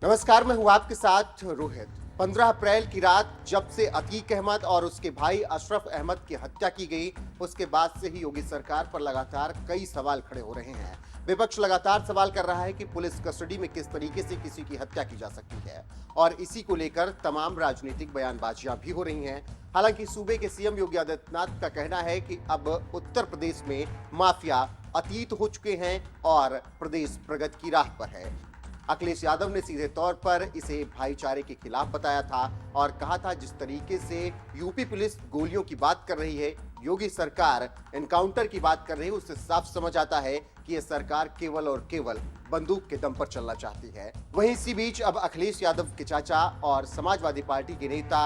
नमस्कार, मैं हूं आपके साथ रोहित। 15 अप्रैल की रात जब से अतीक अहमद और उसके भाई अशरफ अहमद की हत्या की गई, उसके बाद से ही योगी सरकार पर लगातार कई सवाल खड़े हो रहे हैं। विपक्ष लगातार सवाल कर रहा है कि पुलिस कस्टडी में किस तरीके से किसी की हत्या की जा सकती है और इसी को लेकर तमाम राजनीतिक बयानबाजियां भी हो रही हैं। हालांकि सूबे के सीएम योगी आदित्यनाथ का कहना है कि अब उत्तर प्रदेश में माफिया अतीत हो चुके हैं और प्रदेश प्रगति की राह पर है। अखिलेश यादव ने सीधे तौर पर इसे भाईचारे के खिलाफ बताया था और कहा था जिस तरीके से यूपी पुलिस गोलियों की बात कर रही है, योगी सरकार एनकाउंटर की बात कर रही है, उससे साफ समझ आता है कि यह सरकार केवल और केवल बंदूक के दम पर चलना चाहती है। वहीं इसी बीच अब अखिलेश यादव के चाचा और समाजवादी पार्टी के नेता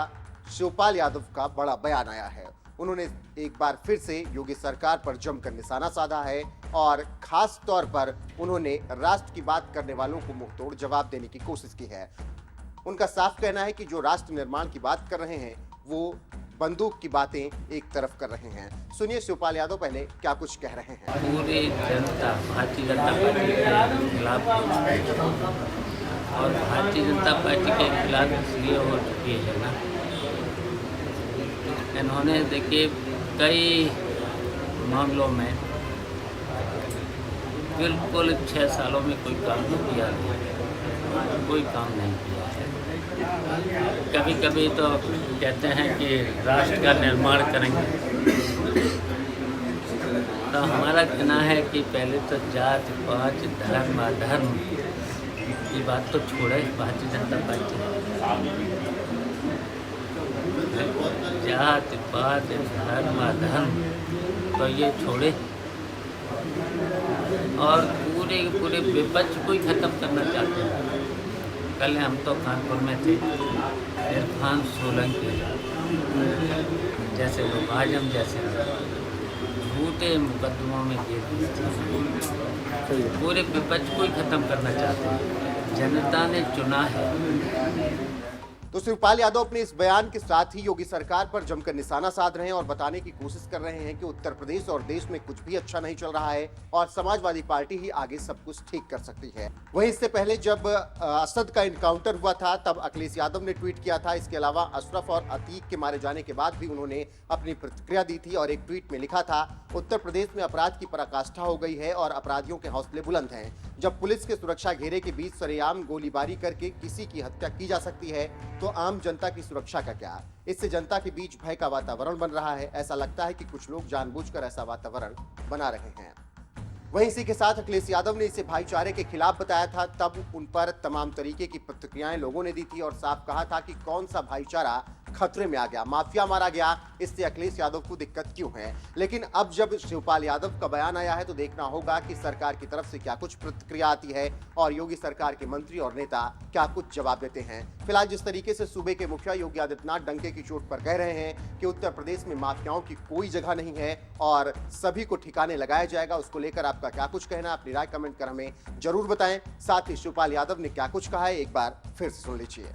शिवपाल यादव का बड़ा बयान आया है। उन्होंने एक बार फिर से योगी सरकार पर जमकर निशाना साधा है और खास तौर पर उन्होंने राष्ट्र की बात करने वालों को मुंहतोड़ जवाब देने की कोशिश की है। उनका साफ कहना है कि जो राष्ट्र निर्माण की बात कर रहे हैं वो बंदूक की बातें एक तरफ कर रहे हैं। सुनिए शिवपाल यादव पहले क्या कुछ कह रहे हैं। पूरी जनता भारतीय जनता पार्टी के खिलाफ और भारतीय जनता पार्टी के खिलाफ इसलिए हो चुकी है ना, इन्होंने देखिए कई मामलों में बिल्कुल 6 सालों में कोई काम नहीं किया, कोई काम नहीं किया है। कभी कभी तो कहते हैं कि राष्ट्र का निर्माण करेंगे, तो हमारा कहना है कि पहले तो जात पात धर्म अधर्म ये बात तो छोड़े भारतीय जनता पार्टी। जात पात धर्म अधर्म तो ये छोड़े और पूरे विपक्ष को ही खत्म करना चाहते हैं। कल हम तो कानपुर में थे, इरफान सोलंकी जैसे लोग आजम जैसे झूठे मुकदमों में पूरे विपक्ष को ही खत्म करना चाहते हैं। जनता ने चुना है। तो शिवपाल यादव अपने इस बयान के साथ ही योगी सरकार पर जमकर निशाना साध रहे हैं और बताने की कोशिश कर रहे हैं कि उत्तर प्रदेश और देश में कुछ भी अच्छा नहीं चल रहा है और समाजवादी पार्टी ही आगे सब कुछ ठीक कर सकती है। वहीं इससे पहले जब असद का इनकाउंटर हुआ था तब अखिलेश यादव ने ट्वीट किया था। इसके अलावा अशरफ और अतीक के मारे जाने के बाद भी उन्होंने अपनी प्रतिक्रिया दी थी और एक ट्वीट में लिखा था, उत्तर प्रदेश में अपराध की पराकाष्ठा हो गई है और अपराधियों के हौसले बुलंद हैं। जब पुलिस के सुरक्षा घेरे के बीच सरेआम गोलीबारी करके किसी की हत्या की जा सकती है तो आम जनता की सुरक्षा का क्या? इससे जनता के बीच भय का वातावरण बन रहा है। ऐसा लगता है कि कुछ लोग जानबूझकर ऐसा वातावरण बना रहे हैं। वहीं इसी के साथ अखिलेश यादव ने इसे भाईचारे के खिलाफ बताया था। तब उन पर तमाम तरीके की प्रतिक्रियाएं लोगों ने दी थी और साफ कहा था कि कौन सा भाईचारा खतरे में आ गया, माफिया मारा गया, इससे अखिलेश यादव को दिक्कत क्यों है। लेकिन अब जब शिवपाल यादव का बयान आया है तो देखना होगा कि सरकार की तरफ से क्या कुछ प्रतिक्रिया आती है और योगी सरकार के मंत्री और नेता क्या कुछ जवाब देते हैं। फिलहाल जिस तरीके से सूबे के मुखिया योगी आदित्यनाथ डंके की चोट पर कह रहे हैं कि उत्तर प्रदेश में माफियाओं की कोई जगह नहीं है और सभी को ठिकाने लगाया जाएगा, उसको लेकर आपका क्या कुछ कहना है, अपनी राय कमेंट कर हमें जरूर बताएं। साथ ही शिवपाल यादव ने क्या कुछ कहा है एक बार फिर से सुन लीजिए।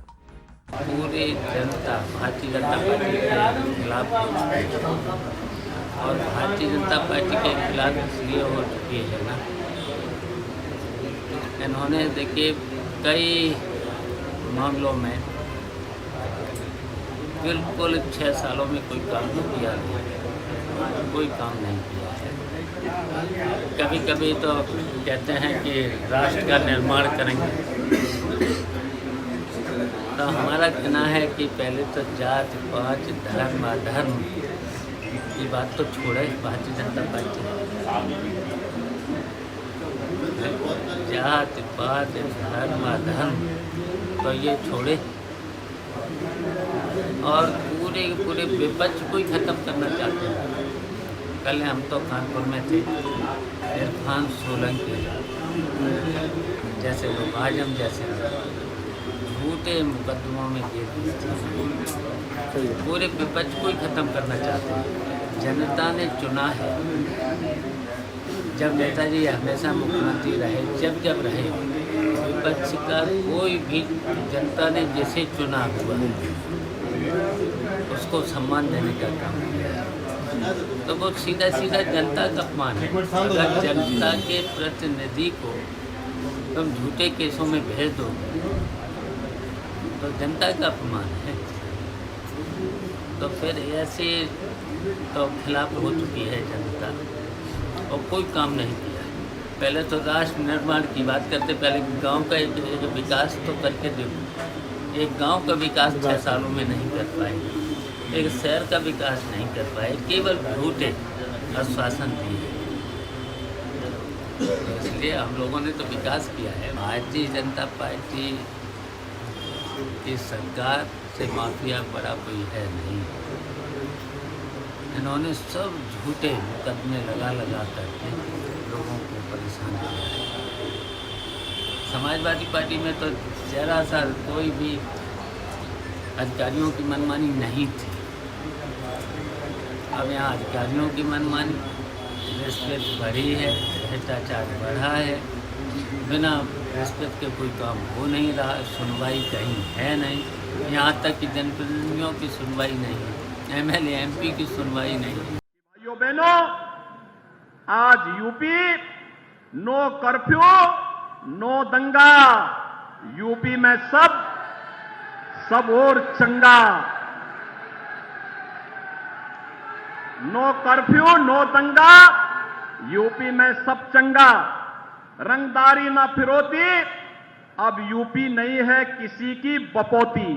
पूरी जनता भारतीय जनता पार्टी के खिलाफ और भारतीय जनता पार्टी के खिलाफ इसलिए हो चुकी है ना, इन्होंने देखिए कई मामलों में बिल्कुल 6 सालों में कोई काम नहीं किया, कोई काम नहीं किया है। कभी कभी तो कहते हैं कि राष्ट्र का निर्माण करेंगे, तो हमारा कहना है कि पहले तो जात पात धर्म अधर्म ये बात तो छोड़े भारतीय जनता पार्टी। जात पात धर्म अधर्म तो ये छोड़े और पूरे विपक्ष को ही खत्म करना चाहते हैं। कल हम तो कानपुर में थे, इरफान सोलंकी जैसे लोग आजम जैसे झूठे मुकदमों में पूरे विपक्ष को ही खत्म करना चाहते हैं। जनता ने चुना है। जब नेताजी हमेशा मुख्यमंत्री रहे, जब रहे, विपक्ष का कोई भी जनता ने जिसे चुना हुआ उसको सम्मान देने का काम किया, तो वो सीधा जनता का अपमान है। अगर जनता के प्रतिनिधि को तुम झूठे केसों में भेज दोगे तो जनता का अपमान है। तो फिर ऐसे तो खिलाफ हो चुकी है जनता और कोई काम नहीं किया। पहले तो राष्ट्र निर्माण की बात करते, पहले गांव का एक विकास तो करके देखो। एक गांव का विकास 6 सालों में नहीं कर पाए, एक शहर का विकास नहीं कर पाए, केवल झूठे आश्वासन दिए। इसलिए हम लोगों ने तो विकास किया है। भारतीय जनता पार्टी की सरकार से माफिया बड़ा कोई है नहीं। इन्होंने सब झूठे मुकदमे लगा करके लोगों को परेशान किया है। समाजवादी पार्टी में तो जरा सा कोई भी अधिकारियों की मनमानी नहीं थी। अब यहाँ अधिकारियों की मनमानी, रिश्वत बढ़ी है, भ्रष्टाचार बढ़ा है, बिना रिश्वत के कोई काम हो नहीं रहा, सुनवाई कहीं है नहीं। यहाँ तक कि जनप्रतिनिधियों की सुनवाई नहीं है, एमएलए एमपी की सुनवाई नहीं। भाइयों बहनों, आज यूपी नो कर्फ्यू नो दंगा, यूपी में सब और चंगा। नो कर्फ्यू नो दंगा, यूपी में सब चंगा। रंगदारी ना फिरौती, अब यूपी नहीं है किसी की बपौती।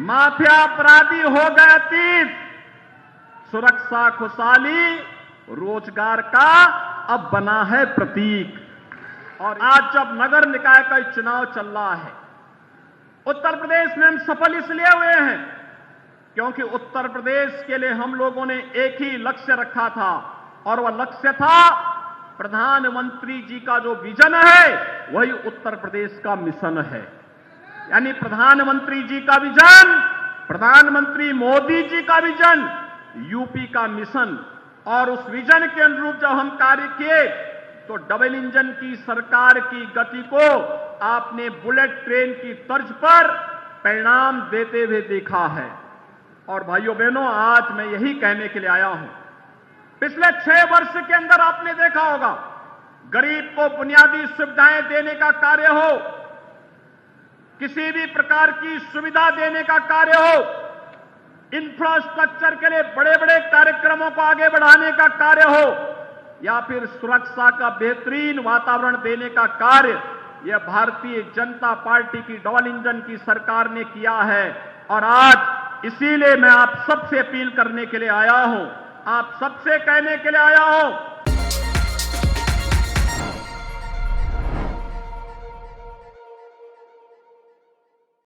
माफिया अपराधी हो गए अतीत, सुरक्षा खुशहाली रोजगार का अब बना है प्रतीक। और आज जब नगर निकाय का चुनाव चल रहा है, उत्तर प्रदेश में हम सफल इसलिए हुए हैं क्योंकि उत्तर प्रदेश के लिए हम लोगों ने एक ही लक्ष्य रखा था, और वह लक्ष्य था प्रधानमंत्री जी का जो विजन है वही उत्तर प्रदेश का मिशन है। यानी प्रधानमंत्री जी का विजन, प्रधानमंत्री मोदी जी का विजन, यूपी का मिशन। और उस विजन के अनुरूप जब हम कार्य किए तो डबल इंजन की सरकार की गति को आपने बुलेट ट्रेन की तर्ज पर परिणाम देते हुए देखा है। और भाइयों बहनों, आज मैं यही कहने के लिए आया हूं, पिछले 6 वर्ष के अंदर आपने देखा होगा, गरीब को बुनियादी सुविधाएं देने का कार्य हो, किसी भी प्रकार की सुविधा देने का कार्य हो, इंफ्रास्ट्रक्चर के लिए बड़े बड़े कार्यक्रमों को आगे बढ़ाने का कार्य हो, या फिर सुरक्षा का बेहतरीन वातावरण देने का कार्य, यह भारतीय जनता पार्टी की डबल इंजन की सरकार ने किया है। और आज इसीलिए मैं आप सबसे अपील करने के लिए आया हूं, आप सबसे कहने के लिए आया हूं